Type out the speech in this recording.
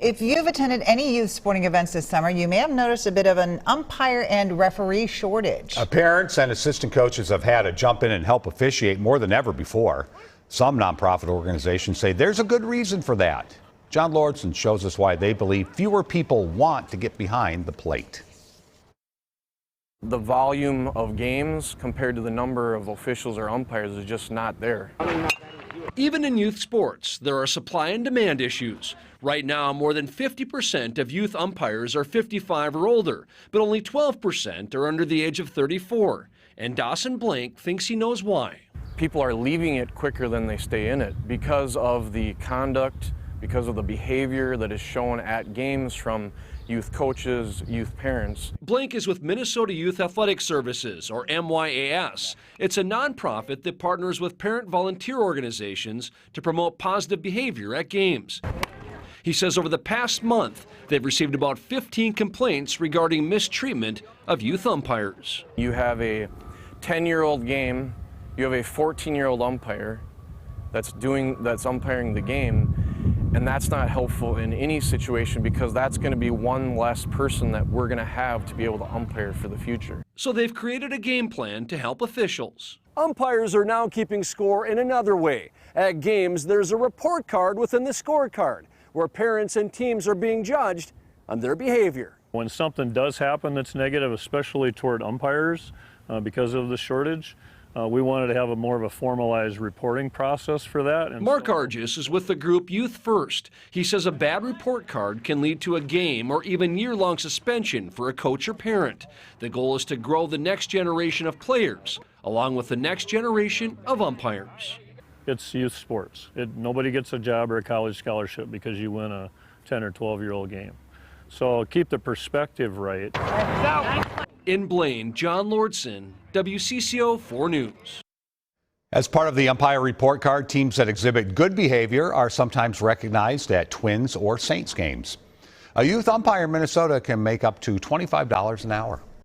If you've attended any youth sporting events this summer, you may have noticed a bit of an umpire and referee shortage. Parents and assistant coaches have had to jump in and help officiate more than ever before. Some nonprofit organizations say there's a good reason for that. John Lordson shows us why they believe fewer people want to get behind the plate. The volume of games compared to the number of officials or umpires is just not there. Even in youth sports, there are supply and demand issues. Right now, more than 50% of youth umpires are 55 or older, but only 12% are under the age of 34. And Dawson Blank thinks he knows why. People are leaving it quicker than they stay in it because of the conduct, because of the behavior that is shown at games from youth coaches, youth parents. Blank is with Minnesota Youth Athletic Services, or MYAS. It's a nonprofit that partners with parent volunteer organizations to promote positive behavior at games. He says over the past month, they've received about 15 complaints regarding mistreatment of youth umpires. You have a 10-year-old game, you have a 14-year-old umpire that's umpiring the game, and that's not helpful in any situation because that's going to be one less person that we're going to have to be able to umpire for the future. So they've created a game plan to help officials. Umpires are now keeping score in another way. At games, there's a report card within the scorecard where parents and teams are being judged on their behavior. When something does happen that's negative, especially toward umpires because of the shortage, we wanted to have a more of a formalized reporting process for that. And Mark Argis is with the group Youth First. He says a bad report card can lead to a game or even year-long suspension for a coach or parent. The goal is to grow the next generation of players, along with the next generation of umpires. It's youth sports. Nobody gets a job or a college scholarship because you win a 10 or 12-year-old game. So keep the perspective right. In Blaine, John Lordson, WCCO 4 News. As part of the umpire report card, teams that exhibit good behavior are sometimes recognized at Twins or Saints games. A youth umpire in Minnesota can make up to $25 an hour.